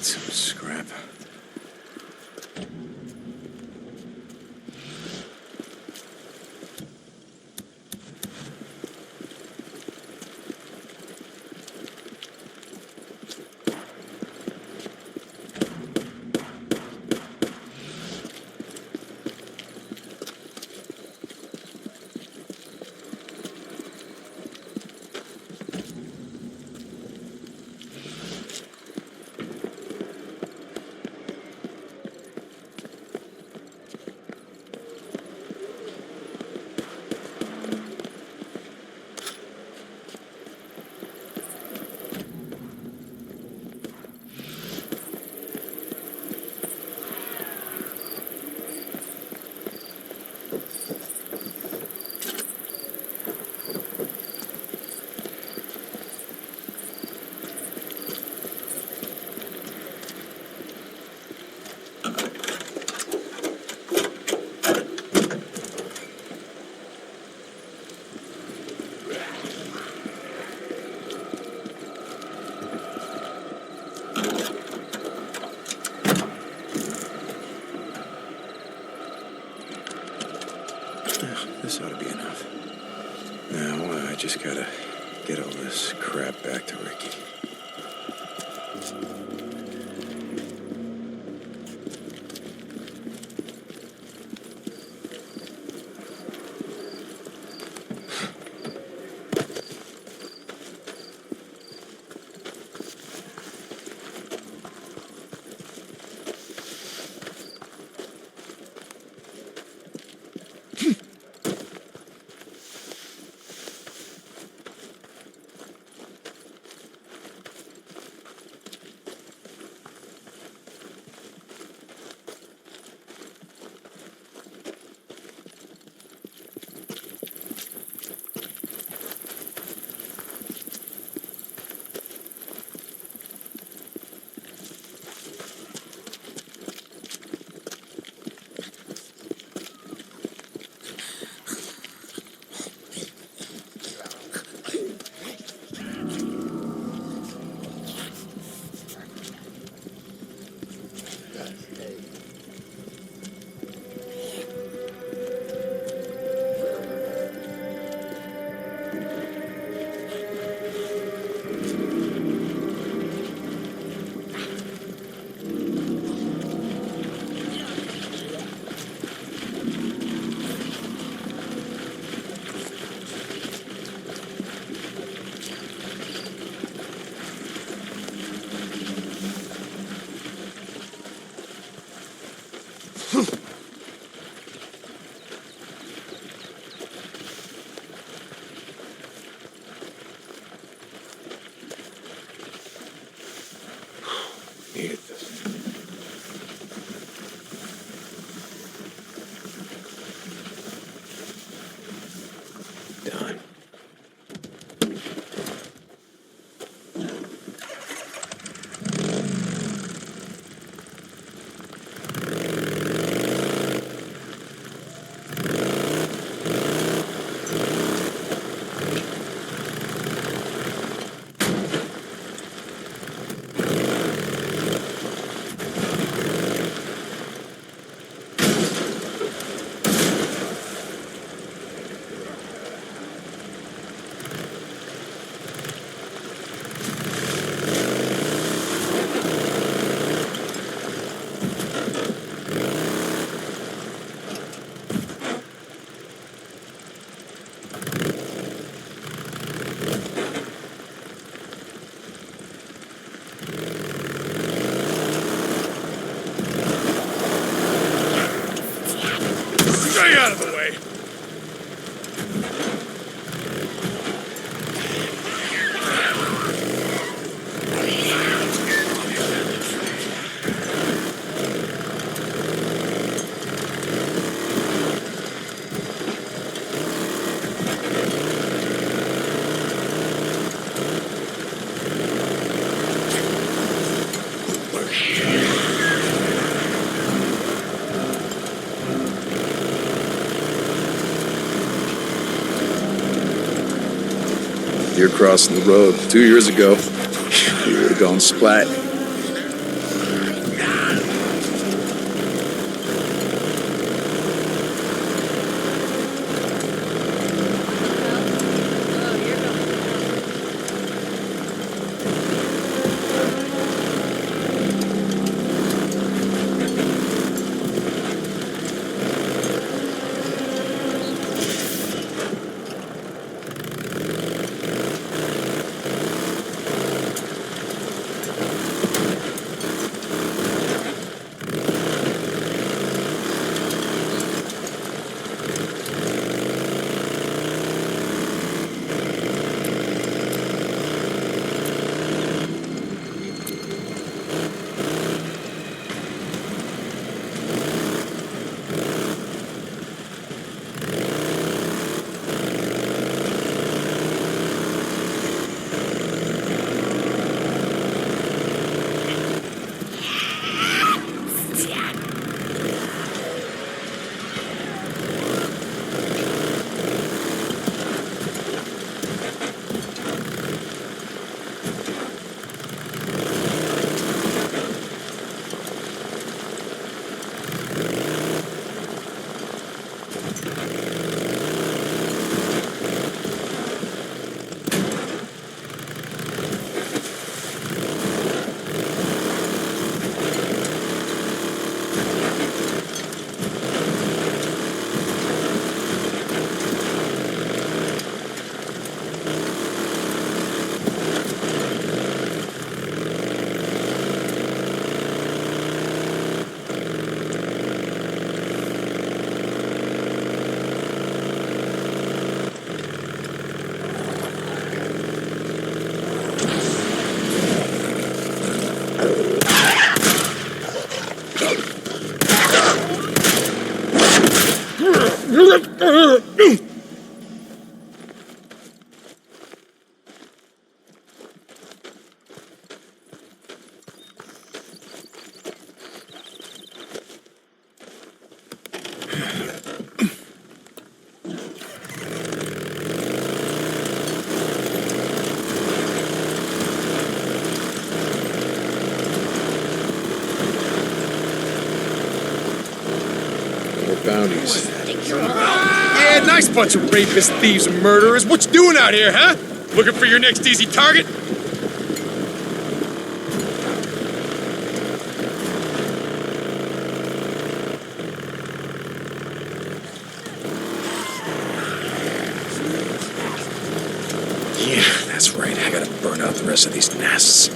some scrap. This ought to be enough. Now, I just gotta get all this crap back to Ricky. Needed this. Done. Stay out of the way! You're crossing the road 2 years ago. You would have gone splat. More bounties. Yeah, nice bunch of rapists, thieves, and murderers. What you doing out here, huh? Looking for your next easy target? Yeah, that's right. I gotta burn out the rest of these nests.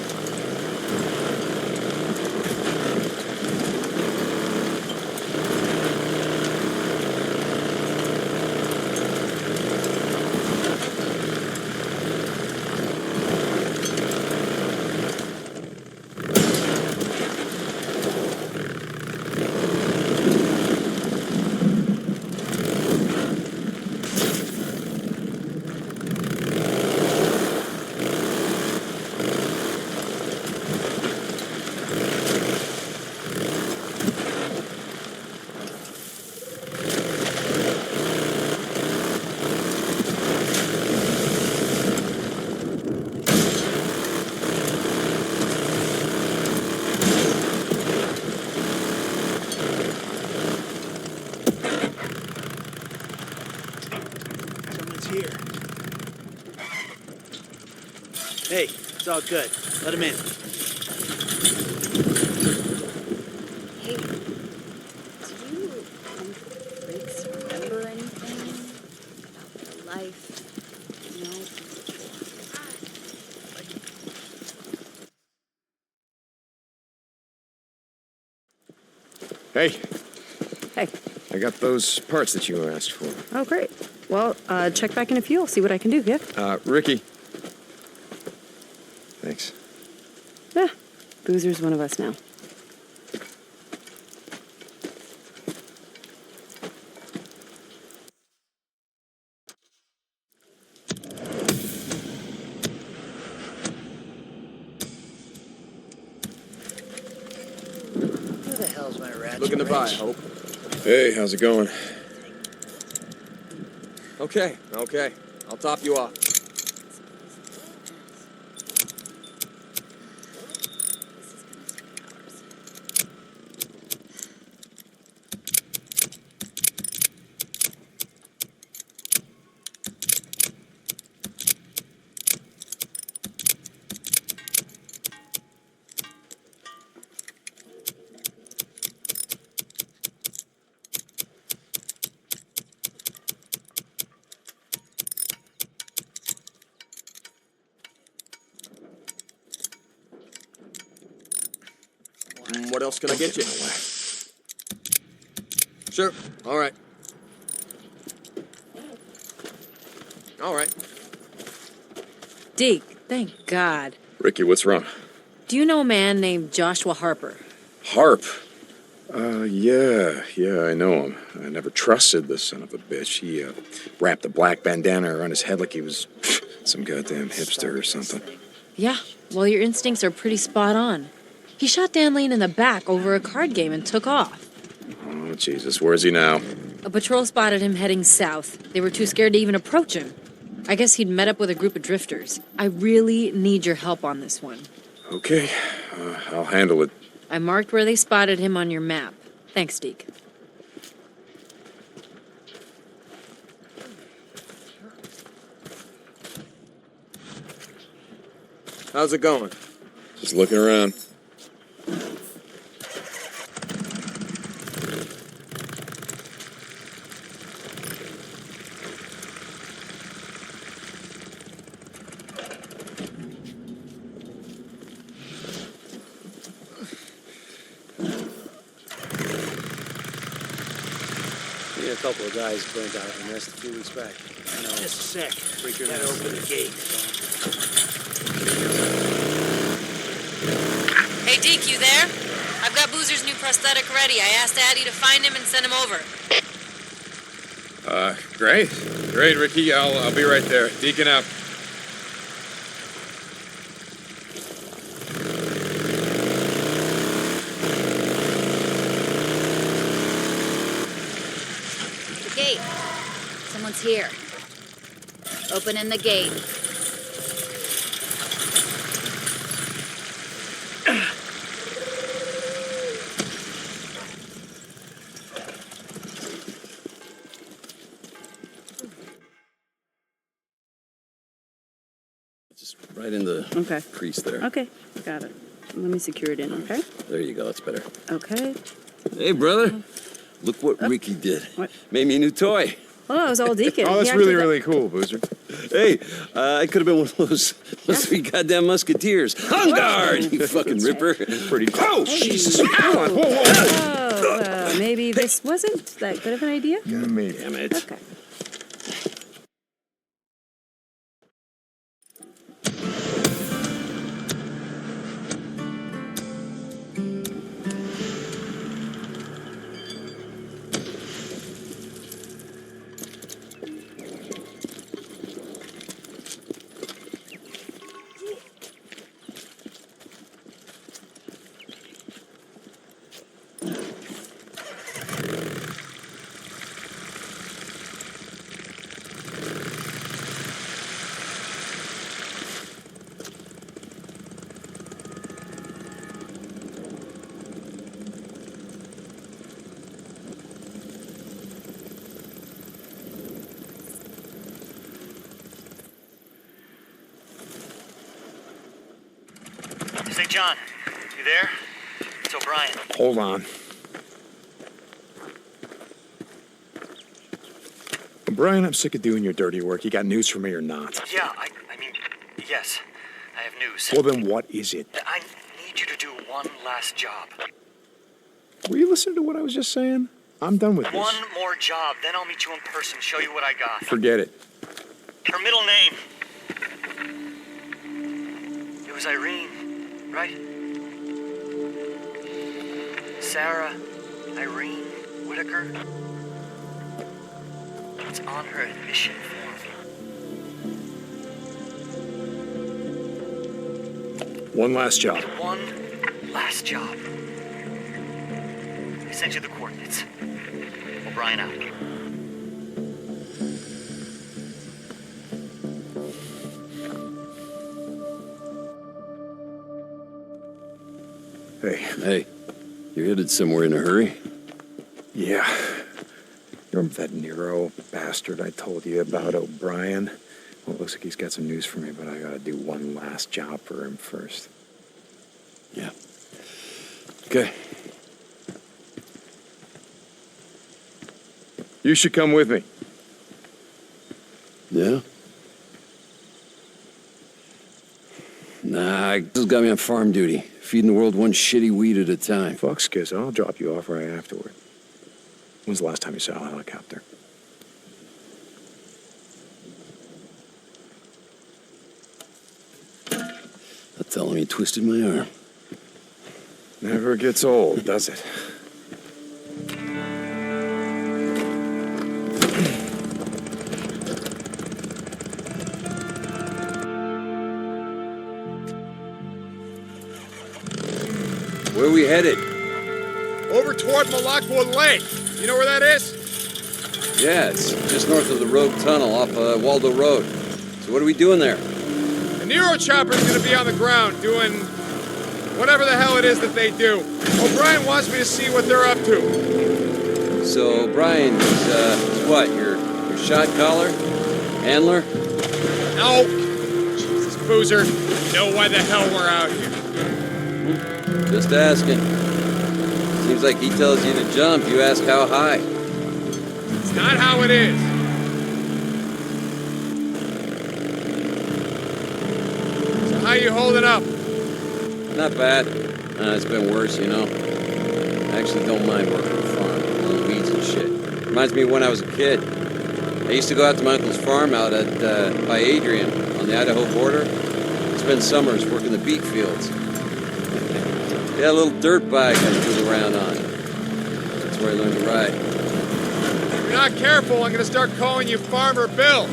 Here. Hey, it's all good. Let him in. Hey, do you freaks remember anything about the life, you know, Hey, Hey. I got those parts that you asked for. Oh, great. Well, check back in a few. I'll see what I can do, yeah? Ricky. Thanks. Yeah. Boozer's one of us now. Who the hell's my rat? Looking to buy, Hope. Hey, how's it going? Okay. I'll top you off. What else can I get you? Sure. All right. Deke, thank God. Ricky, what's wrong? Do you know a man named Joshua Harper? Harp. Yeah, I know him. I never trusted the son of a bitch. He, wrapped a black bandana around his head like he was some goddamn hipster or something. Yeah, well, your instincts are pretty spot on. He shot Dan Lane in the back over a card game and took off. Oh, Jesus, where is he now? A patrol spotted him heading south. They were too scared to even approach him. I guess he'd met up with a group of drifters. I really need your help on this one. Okay, I'll handle it. I marked where they spotted him on your map. Thanks, Deke. How's it going? Just looking around. A couple of guys burnt out in this a few weeks back. Just a sec. Gotta open the gate. Hey, Deke, you there? I've got Boozer's new prosthetic ready. I asked Addie to find him and send him over. Great, Ricky. I'll be right there. Deacon out. Hey, someone's here. Opening the gate. Just right in the Okay. crease there. Okay, got it. Let me secure it in, okay? There you go. That's better. Okay. Hey, brother. Look what Ricky did. What? Made me a new toy. Oh, that was all Deacon. Oh, that's He really, actually- really cool, Boozer. Hey, I could have been one of those three goddamn musketeers. On guard, you fucking ripper. Pretty cool. Oh, Jesus. Come on. Whoa, whoa, whoa. Oh, maybe this wasn't that good of an idea? Maybe. Damn it. Okay. St. John, you there? It's O'Brien. Hold on. Brian, I'm sick of doing your dirty work. You got news for me or not? Yeah, I mean, yes, I have news. Well, then what is it? I need you to do one last job. Were you listening to what I was just saying? I'm done with this. One more job, then I'll meet you in person, show you what I got. Forget it. Her middle name. It was Irene, right? Sarah Irene Whitaker. It's on her admission form. One last job. One last job. I sent you the coordinates. O'Brien out. Hey. Hey, you're headed somewhere in a hurry? Yeah. You remember that Nero bastard I told you about, O'Brien? Well, it looks like he's got some news for me, but I gotta do one last job for him first. Yeah. Okay. You should come with me. Yeah? Nah, this got me on farm duty, feeding the world one shitty weed at a time. Fuck Skiz, I'll drop you off right afterward. When's the last time you saw a helicopter? I'll tell him he twisted my arm. Never gets old, does it? Where are we headed? Over toward Malakwa Lake. You know where that is? Yeah, it's just north of the Rogue Tunnel off Waldo Road. So what are we doing there? The Nero chopper's gonna be on the ground doing whatever the hell it is that they do. O'Brien wants me to see what they're up to. So, Brian, is what? Your shot caller? Handler? No. Jesus, Boozer. You know why the hell we're out here. Just asking. Seems like he tells you to jump, you ask how high. It's not how it is. So how you holding up? Not bad. It's been worse, you know. I actually don't mind working on the farm, pulling weeds and shit. Reminds me of when I was a kid. I used to go out to my uncle's farm out at by Adrian on the Idaho border. Spend summers working the beet fields. He had a little dirt bike I flew around on. That's where I learned to ride. If you're not careful, I'm gonna start calling you Farmer Bill.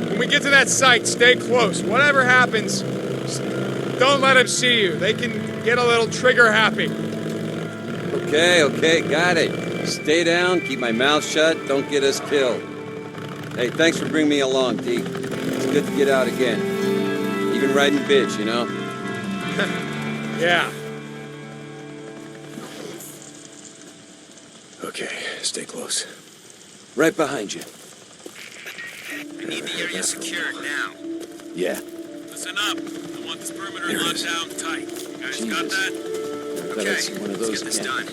When we get to that site, stay close. Whatever happens, just don't let them see you. They can get a little trigger happy. Okay. Okay, got it. Stay down, keep my mouth shut, don't get us killed. Hey, thanks for bringing me along, Deke. It's good to get out again. Even riding bitch, you know? Yeah. Okay, stay close. Right behind you. We need the area secured now. Yeah. Listen up. I want this perimeter There it locked is. down tight. You guys got Jesus. that? I bet it's one of let's those get this done.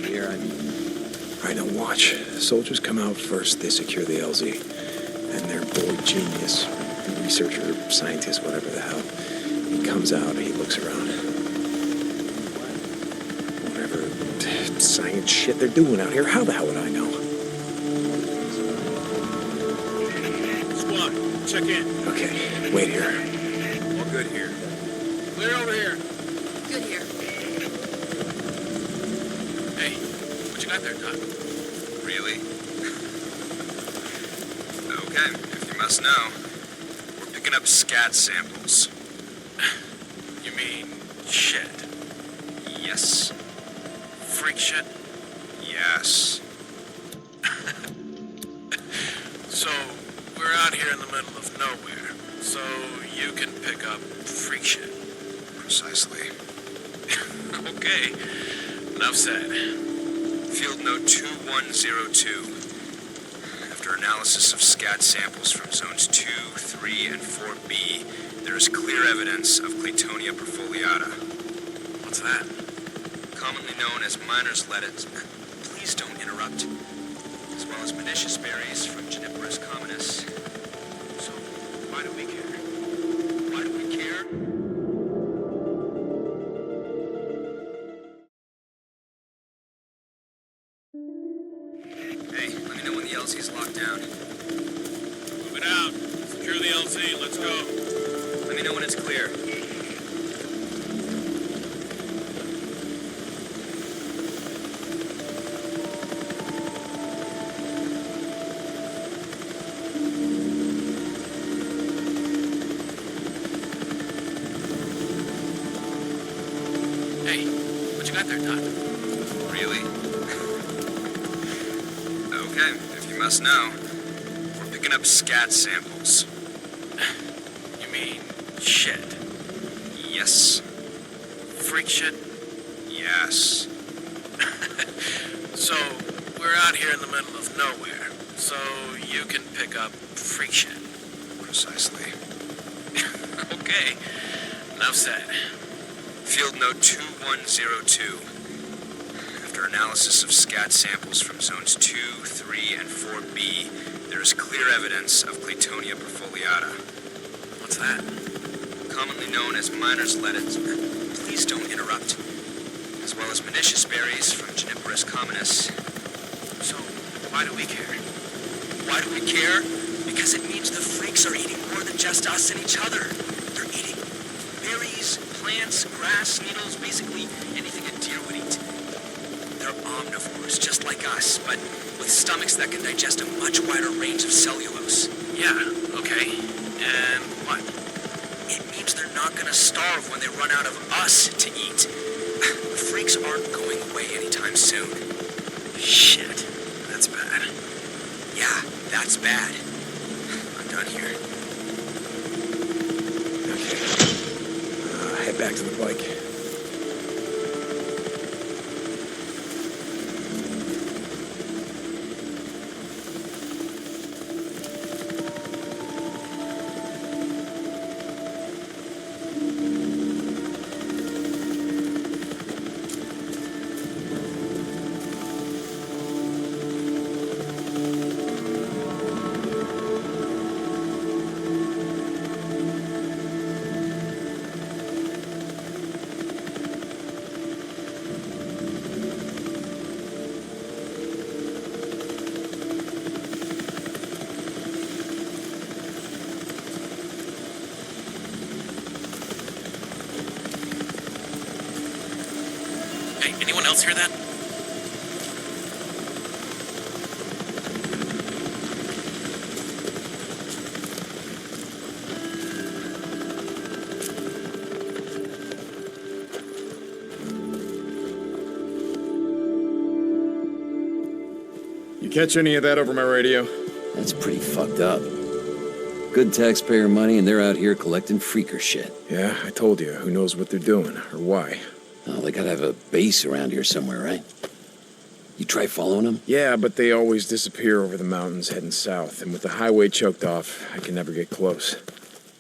Here, All right, now watch. The soldiers come out first, they secure the LZ. And their boy genius, researcher, scientist, whatever the hell, he comes out and he looks around. Whatever science shit they're doing out here, how the hell would I know? Squad, check in. Okay, wait here. All good here. Clear over here. Good here. Hey, what you got there, Doc? Really? Okay, if you must know, we're picking up scat samples. You mean shit? Yes. Freak shit? Yes. So, we're out here in the middle of nowhere, so you can pick up freak shit. Precisely. Okay, enough said. Field note 2102. After analysis of scat samples from zones 2, 3, and 4B, there is clear evidence of Claytonia perfoliata. What's that? Commonly known as miner's lettuce. Please don't interrupt. As well as pernicious berries from Juniperus communis. So, why do we care? Why do we care? Hey, let me know when the LZ's locked down. Move it out. Secure the LZ. Let's go. Let me know when it's clear. Hey, what you got there, Doc? Really? Okay, if you must know, we're picking up scat samples. You mean shit? Yes. Freak shit? Yes. So, we're out here in the middle of nowhere, so you can pick up freak shit. Precisely. Okay, enough said. Field note 2102. After analysis of scat samples from zones 2, 3, and 4B, there is clear evidence of Claytonia perfoliata. What's that? Commonly known as miner's lettuce. Please don't interrupt. As well as pernicious berries from Juniperus communis. So, why do we care? Why do we care? Because it means the freaks are eating more than just us and each other. They're eating berries, plants, grass, needles, basically anything a deer would eat. They're omnivores, just like us, but with stomachs that can digest a much wider range of cellulose. Yeah, okay. And what? It means they're not gonna starve when they run out of us to eat. The freaks aren't going away anytime soon. Shit, that's bad. Yeah, that's bad. I'm done here. Okay. Head back to the bike. Hey, anyone else hear that? catch any of that over my radio? That's pretty fucked up. Good taxpayer money, and they're out here collecting freaker shit. Yeah, I told you. Who knows what they're doing, or why. Oh, they gotta have a base around here somewhere, right? You try following them? Yeah, but they always disappear over the mountains heading south, and with the highway choked off, I can never get close.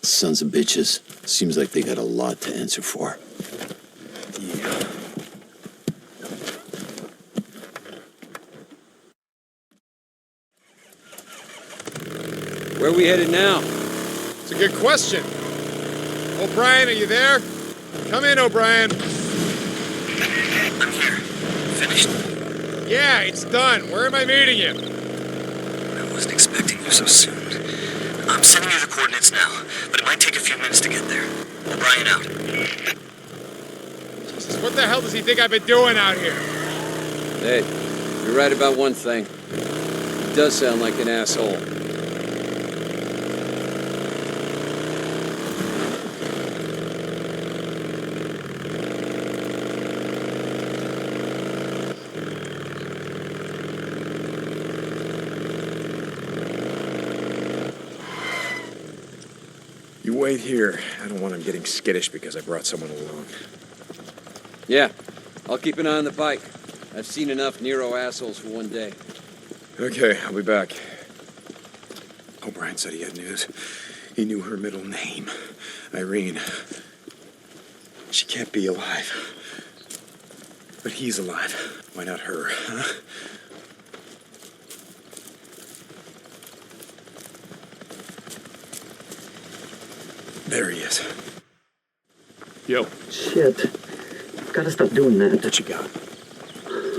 Sons of bitches. Seems like they got a lot to answer for. Yeah. Where are we headed now? It's a good question. O'Brien, are you there? Come in, O'Brien. I'm here. Finished. Yeah, it's done. Where am I meeting you? I wasn't expecting you so soon. I'm sending you the coordinates now, but it might take a few minutes to get there. O'Brien out. Jesus, what the hell does he think I've been doing out here? Hey, you're right about one thing. He does sound like an asshole. You wait here. I don't want him getting skittish because I brought someone along. Yeah, I'll keep an eye on the bike. I've seen enough Nero assholes for one day. Okay, I'll be back. O'Brien said he had news. He knew her middle name. Irene. She can't be alive. But he's alive. Why not her, huh? There he is. Yo. Shit. Gotta stop doing that. What you got?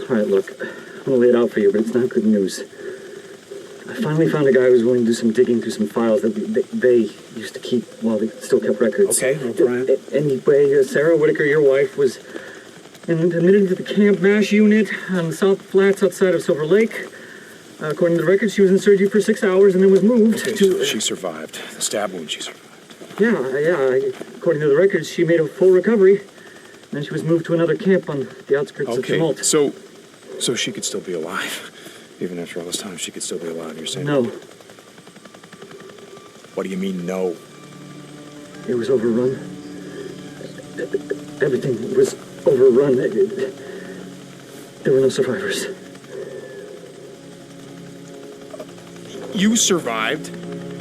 Alright, look. I'm gonna lay it out for you, but it's not good news. I finally found a guy who was willing to do some digging through some files that they used to keep while they still kept records. Okay, O'Brien. Anyway, Sarah Whitaker, your wife, was admitted to the Camp MASH unit on the South Flats outside of Silver Lake. According to the records, she was in surgery for 6 hours and then was moved Okay, to... so she survived. The stab wound, she survived. Yeah. According to the records, she made a full recovery. Then she was moved to another camp on the outskirts of Tumult. So she could still be alive. Even after all this time, she could still be alive, you're saying? No. What do you mean, no? It was overrun. Everything was overrun. There were no survivors. You survived.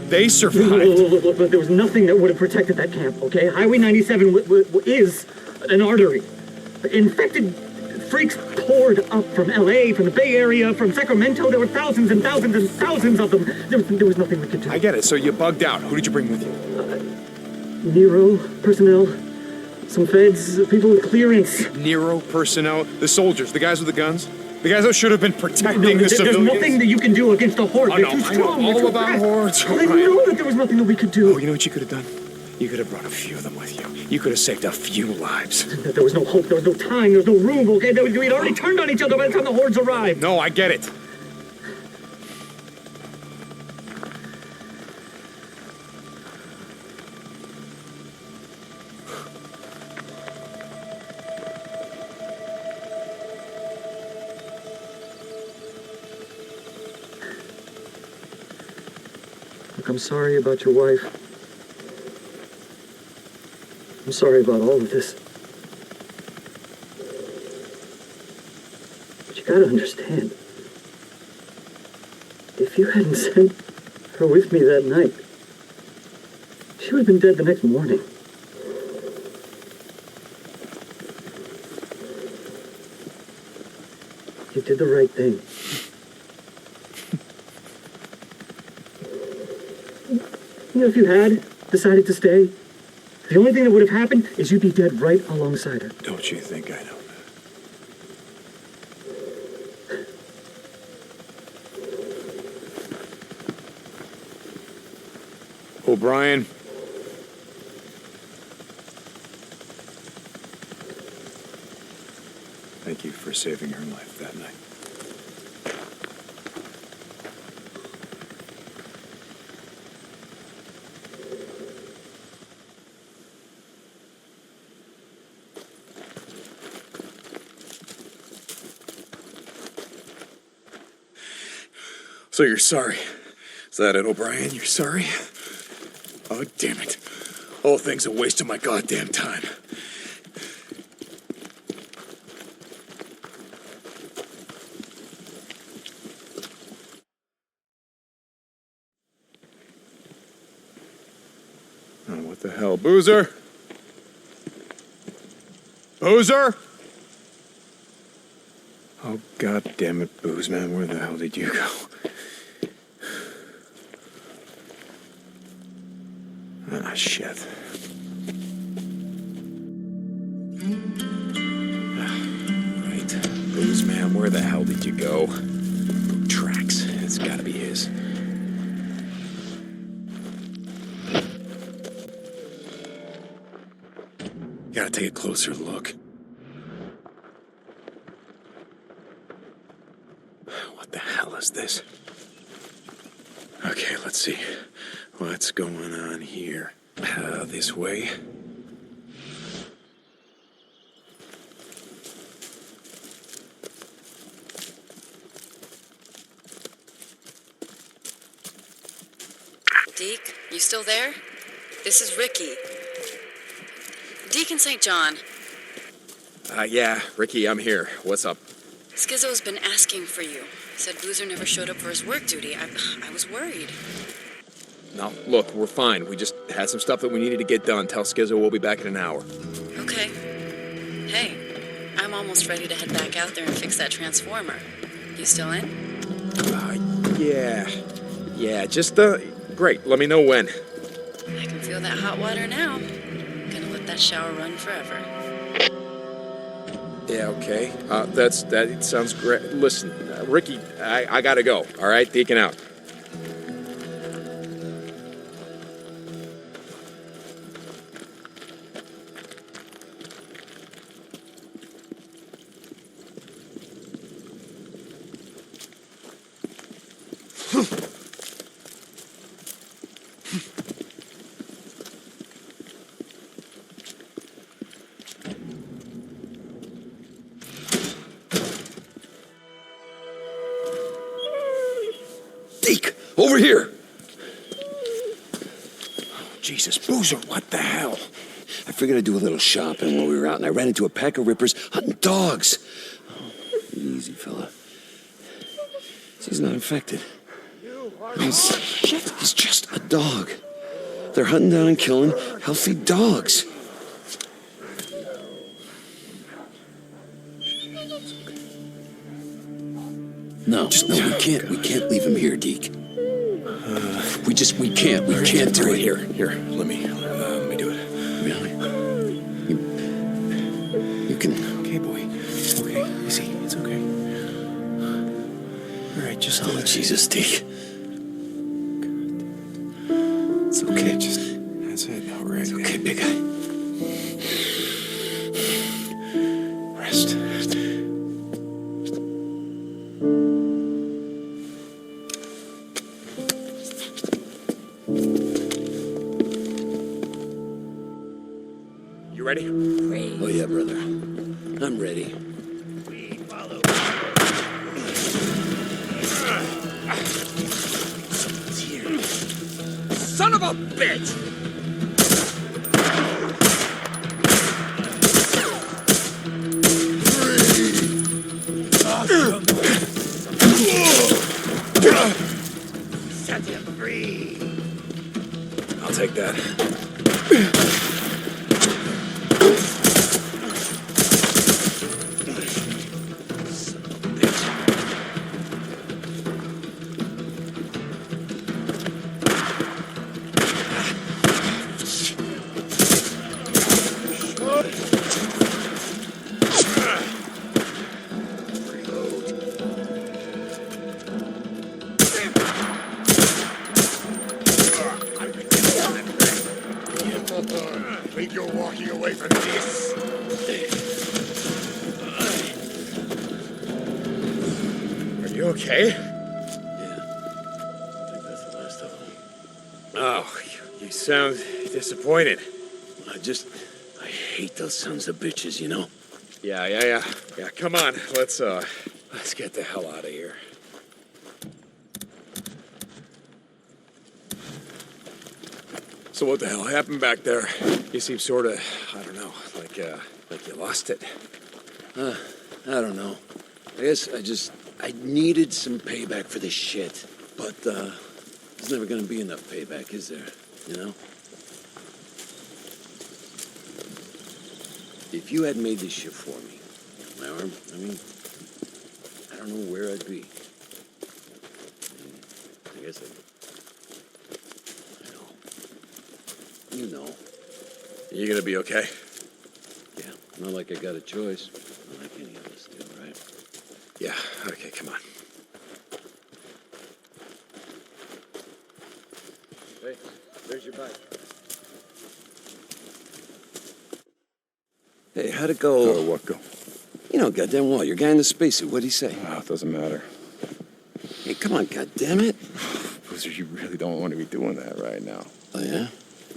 They survived. Look, there was nothing that would have protected that camp, okay? Highway 97 is an artery. Infected freaks poured up from L.A., from the Bay Area, from Sacramento. There were thousands and thousands and thousands of them. There was nothing we could do. I get it. So you bugged out. Who did you bring with you? Nero personnel, some feds, people with clearance. Nero personnel, the soldiers, the guys with the guns? The guys that should have been protecting the civilians? There's nothing that you can do against a horde. They're too strong. I know all about hordes. I didn't know that there was nothing that we could do. Oh, you know what you could have done? You could have brought a few of them with you. You could have saved a few lives. There was no hope. There was no time. There was no room, okay? We'd already turned on each other by the time the hordes arrived. No, I get it. Look, I'm sorry about your wife. I'm sorry about all of this. But you gotta understand. If you hadn't sent her with me that night, she would have been dead the next morning. You did the right thing. You know, if you had decided to stay, the only thing that would have happened is you'd be dead right alongside her. Don't you think I know that? O'Brien. Thank you for saving her life that night. So you're sorry. Is that it, O'Brien? You're sorry? Oh, damn it. Whole thing's a waste of my goddamn time. Oh, what the hell? Boozer? Boozer? Oh, god damn it, Booze, man. Where the hell did you go? Ah, shit. Right. Booze, man, where the hell did you go? Boot tracks. It's gotta be his. Gotta take a closer look. What the hell is this? Okay, let's see. What's going on here? This way. Deke, you still there? This is Ricky. Deacon St. John. Yeah, Ricky, I'm here. What's up? Skizzo's been asking for you. Said Boozer never showed up for his work duty. I was worried. No, look, we're fine. We just had some stuff that we needed to get done. Tell Skizzo we'll be back in an hour. Okay. Hey, I'm almost ready to head back out there and fix that transformer. You still in? Yeah. Yeah, just, great. Let me know when. I can feel that hot water now. Gonna let that shower run forever. Yeah, okay. That sounds great. Listen, Ricky, I gotta go. All right, Deacon out. Deke, over here! Jesus, Boozer, what the hell? I figured I'd do a little shopping while we were out, and I ran into a pack of rippers hunting dogs. Oh, easy, fella. He's not infected. He's just a dog. They're hunting down and killing healthy dogs. No, we can't leave him here, Deke. We can't do it. Here, let me do it. Really? You can. Okay, boy. Okay, easy, it's okay. All right, just. Oh, Jesus, Deke. It's okay, just. That's it, all right. It's okay, big guy. Rest. You ready? Oh, yeah, brother. I'm ready. Son of a bitch! Set him free. I'll take that. Think you're walking away from this? Are you okay? Yeah. I think that's the last of them. Oh, you sound disappointed. I hate those sons of bitches, you know? Yeah, come on. Let's get the hell out of here. So what the hell happened back there? You seem sort of, I don't know, like you lost it. I don't know. I guess I needed some payback for this shit. But, there's never gonna be enough payback, is there? You know? If you hadn't made this shit for me, my arm, I mean, I don't know where I'd be. I guess I know. You know. You gonna be okay? Yeah, not like I got a choice. Not like any of us do, right? Yeah, okay, come on. Hey, there's your bike. Hey, how'd it go? Oh, what go? You know, goddamn well, your guy in the spacesuit, what'd he say? Oh, it doesn't matter. Hey, come on, goddammit. Boozer, you really don't want to be doing that right now. Oh, yeah?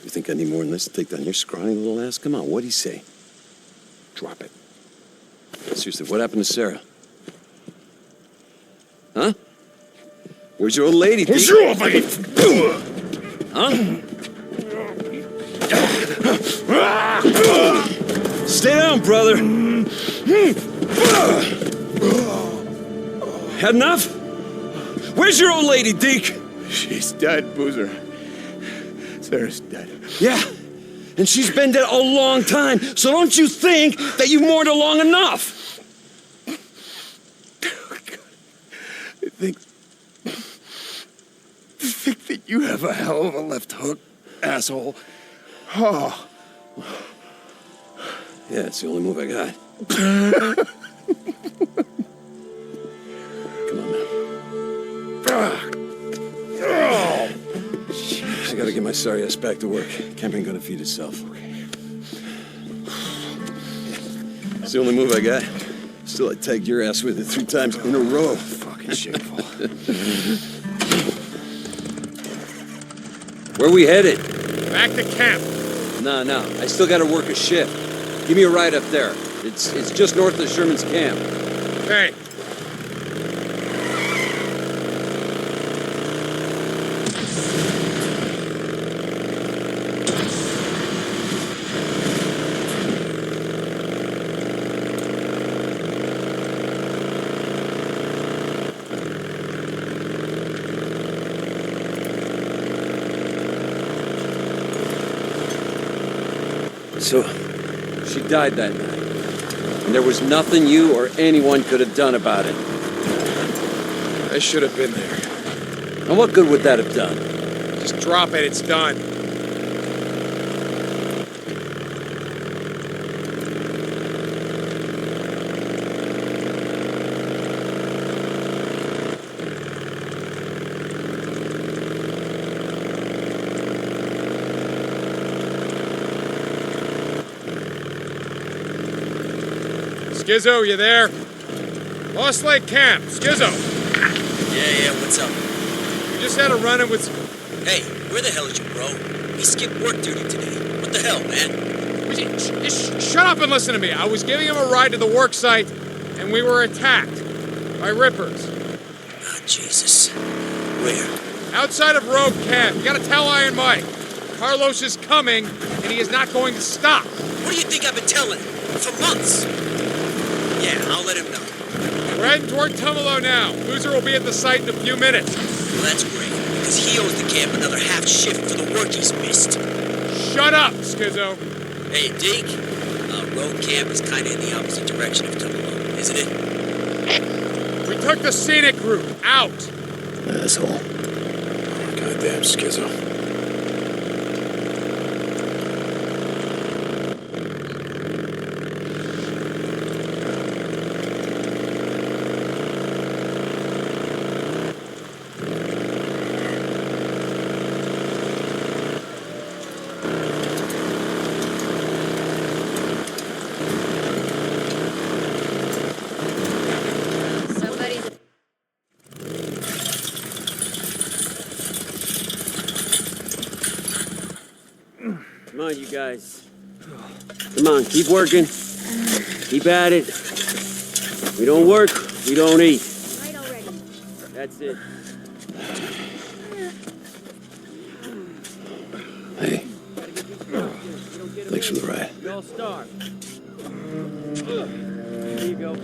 You think I need more than this to take down your scrawny little ass? Come on, what'd he say? Drop it. Seriously, what happened to Sarah? Huh? Where's your old lady? Where's your old lady? Huh? Stay down, brother. Had enough? Where's your old lady, Deke? She's dead, Boozer. Sarah's dead. Yeah, and she's been dead a long time, so don't you think that you've mourned her long enough? I think that you have a hell of a left hook, asshole. Oh. Yeah, it's the only move I got. Come on, man. I gotta get my sorry ass back to work. Camp ain't gonna feed itself. It's the only move I got. Still, I tagged your ass with it 3 times in a row. Fucking shameful. Where we headed? Back to camp. No. I still gotta work a shift. Give me a ride up there. It's just north of Sherman's camp. Okay. So, she died that night. And there was nothing you or anyone could have done about it. I should have been there. And what good would that have done? Just drop it, it's done. Skizzo, you there? Lost Lake Camp, Skizzo. Yeah, what's up? We just had a run-in with... Hey, where the hell is your bro? He skipped work duty today. What the hell, man? Shut up and listen to me. I was giving him a ride to the work site, and we were attacked by rippers. Oh, Jesus. Where? Outside of Rogue Camp. You gotta tell Iron Mike. Carlos is coming, and he is not going to stop. What do you think I've been telling him? For months. Yeah, I'll let him know. We're heading toward Tumalo now. Boozer will be at the site in a few minutes. Well, that's great, because he owes the camp another half shift for the work he's missed. Shut up, Skizzo. Hey, Deke. Road camp is kind of in the opposite direction of Tumalo, isn't it? We took the scenic route. Out. Asshole. Goddamn Skizzo. Come on, you guys. Come on, keep working. Keep at it. We don't work, we don't eat. Right already. That's it. Hey, Thanks for the ride. You all starve. Here you go.